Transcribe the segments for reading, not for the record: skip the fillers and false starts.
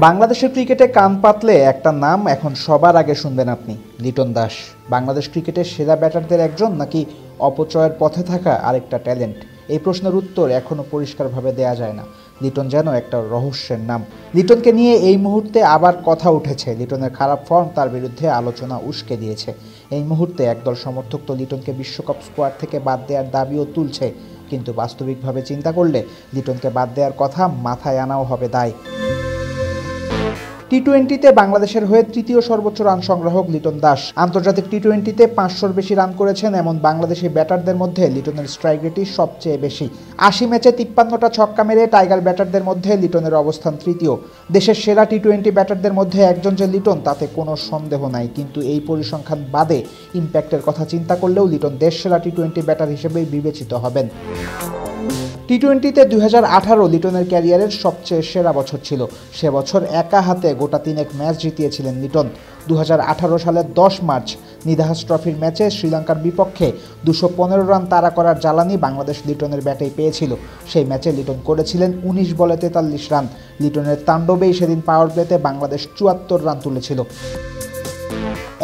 বাংলাদেশের ক্রিকেটে কান পাতলে একটা নাম এখন সবার আগে শুনবেন আপনি, লিটন দাস। বাংলাদেশ ক্রিকেটের সেরা ব্যাটারদের একজন নাকি অপচয়ের পথে থাকা আরেকটা ট্যালেন্ট? এই প্রশ্নের উত্তর এখনও পরিষ্কারভাবে দেয়া যায় না। লিটন যেন একটা রহস্যের নাম। লিটনকে নিয়ে এই মুহূর্তে আবার কথা উঠেছে। লিটনের খারাপ ফর্ম তার বিরুদ্ধে আলোচনা উস্কে দিয়েছে। এই মুহূর্তে একদল সমর্থক তো লিটনকে বিশ্বকাপ স্কোয়াড থেকে বাদ দেওয়ার দাবিও তুলছে, কিন্তু বাস্তবিকভাবে চিন্তা করলে লিটনকে বাদ দেওয়ার কথা মাথায় আনাও হবে দায়। টি-20তে বাংলাদেশের হয়ে তৃতীয় সর্বোচ্চ রান সংগ্রাহক লিটন দাস। আন্তর্জাতিক টি-20তে 500-র বেশি রান করেছেন এমন বাংলাদেশি ব্যাটারদের মধ্যে লিটনের স্ট্রাইক রেটই সবচেয়ে বেশি। 80 ম্যাচে 53টা ছক্কা মেরে টাইগার ব্যাটারদের মধ্যে লিটনের অবস্থান তৃতীয়। দেশের সেরা টি-20 ব্যাটারদের মধ্যে একজন যে লিটন তাতে কোনো সন্দেহ নাই, কিন্তু এই পরিসংখ্যান বাদে ইম্প্যাক্টের কথা চিন্তা করলেও লিটন দেশ সেরা টি-20 ব্যাটার হিসেবেই বিবেচিত হবেন। টি-20তে 2018 লিটনের ক্যারিয়ারের সবচেয়ে সেরা বছর ছিল। সে বছর একা হাতে গোটা 3 ম্যাচ জিতিয়েছিলেন লিটন। 2018 সালের 10 মার্চ নিদাহাস ট্রফির ম্যাচে শ্রীলঙ্কার বিপক্ষে 215 রান তাড়া করার জ্বালানি বাংলাদেশ লিটনের ব্যাটেই পেয়েছিল। সেই ম্যাচে লিটন করেছিলেন 19 বলে 43 রান। লিটনের তাণ্ডবেই সেদিন পাওয়ার প্লেতে বাংলাদেশ 74 রান তুলেছিল।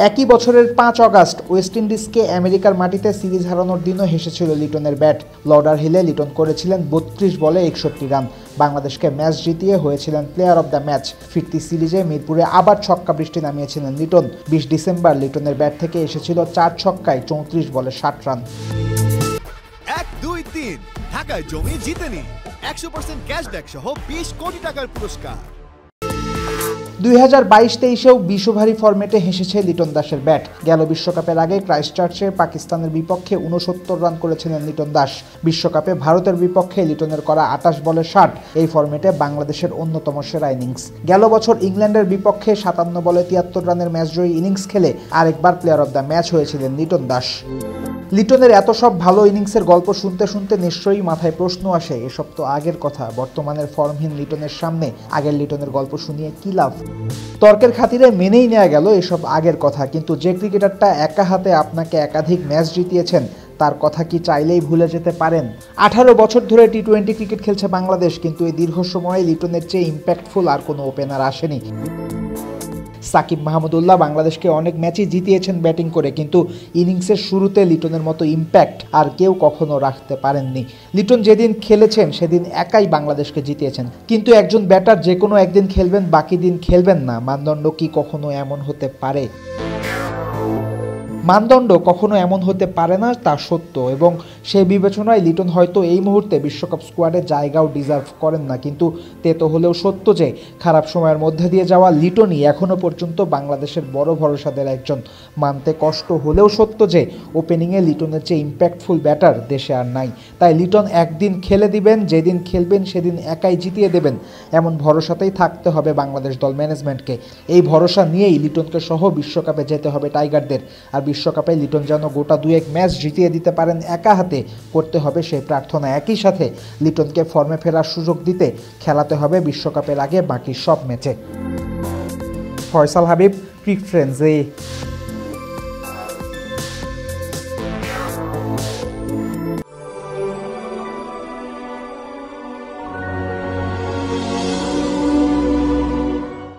একই বছরের 5 অগাস্ট ওয়েস্ট ইন্ডিজকে আমেরিকার মাটিতে সিরিজ হারানোর দিনও হেসেছিল লিটনের ব্যাট। লর্ডার হিলে লিটন করেছিলেন 32 বলে 61 রান। বাংলাদেশকে ম্যাচ জিতিয়ে হয়েছিলেন প্লেয়ার অব দ্য ম্যাচ। ফিরতি সিরিজে মিরপুরে আবার ছক্কা বৃষ্টি নামিয়েছিলেন লিটন। 20 ডিসেম্বর লিটনের ব্যাট থেকে এসেছিল 4 ছক্কায় 34 বলে 60 রান। 1, 2, 3 ঢাকায় জমি জিতে নিন 100% ক্যাশব্যাক সহ 20 কোটি টাকার পুরস্কার। 2022-23-এও 20 ওভারি ফরম্যাটে হেসেছে লিটন দাসের ব্যাট। গেল বিশ্বকাপের আগে ক্রাইস্টচার্চে পাকিস্তানের বিপক্ষে 69 রান করেছিলেন লিটন দাস। বিশ্বকাপে ভারতের বিপক্ষে লিটনের করা 28 বলে 60 এই ফরম্যাটে বাংলাদেশের অন্যতম সেরা ইনিংস। গেল বছর ইংল্যান্ডের বিপক্ষে 57 বলে 73 রানের ম্যাচজয়ী ইনিংস খেলে আরেকবার প্লেয়ার অব দ্য ম্যাচ হয়েছিলেন লিটন দাস। লিটনের এত সব ভালো ইনিংসের গল্প শুনতে শুনতে নিশ্চয়ই মাথায় প্রশ্ন আসে, এসব তো আগের কথা। বর্তমানের ফর্মহীন লিটনের সামনে আগের লিটনের গল্প শুনিয়ে কি লাভ? তর্কের খাতিরে মেনেই নেওয়া গেল এসব আগের কথা, কিন্তু যে ক্রিকেটারটা একা হাতে আপনাকে একাধিক ম্যাচ জিতিয়েছেন তার কথা কি চাইলেই ভুলে যেতে পারেন? 18 বছর ধরে টি-20 ক্রিকেট খেলছে বাংলাদেশ, কিন্তু এই দীর্ঘ সময়ে লিটনের চেয়ে ইম্প্যাক্টফুল আর কোনো ওপেনার আসেনি। সাকিব মাহমুদুল্লাহ বাংলাদেশকে অনেক ম্যাচই জিতিয়েছেন ব্যাটিং করে, কিন্তু ইনিংসের শুরুতে লিটনের মতো ইম্প্যাক্ট আর কেউ কখনো রাখতে পারেননি। লিটন যেদিন খেলেছেন সেদিন একাই বাংলাদেশকে জিতিয়েছেন, কিন্তু একজন ব্যাটার যে কোনো একদিন খেলবেন, বাকি দিন খেলবেন না। মানদণ্ড কি কখনো এমন হতে পারে? মানদণ্ড কখনো এমন হতে পারে না, তা সত্য, এবং সেই বিবেচনায় লিটন হয়তো এই মুহূর্তে বিশ্বকাপ স্কোয়াডে জায়গাও ডিজার্ভ করেন না। কিন্তু তেতো হলেও সত্য যে খারাপ সময়ের মধ্যে দিয়ে যাওয়া লিটনই এখনও পর্যন্ত বাংলাদেশের বড় ভরসাদের একজন। মানতে কষ্ট হলেও সত্য যে ওপেনিংয়ে লিটনের চেয়ে ইম্প্যাক্টফুল ব্যাটার দেশে আর নাই। তাই লিটন একদিন খেলে দিবেন, যেদিন খেলবেন সেদিন একাই জিতিয়ে দেবেন, এমন ভরসাতেই থাকতে হবে বাংলাদেশ দল ম্যানেজমেন্টকে। এই ভরসা নিয়েই লিটনকে সহ বিশ্বকাপে যেতে হবে টাইগারদের। আর বিশ্বকাপে লিটন যেন গোটা 2-1 ম্যাচ জিতিয়ে দিতে পারেন একা হাতে, করতে হবে সেই প্রার্থনা। একই সাথে লিটনকে ফর্মে ফেরার সুযোগ দিতে খেলাতে হবে বিশ্বকাপের আগে বাকি সব ম্যাচে। ফয়সাল হাবিব, ক্রিক ফ্রেন্ডস।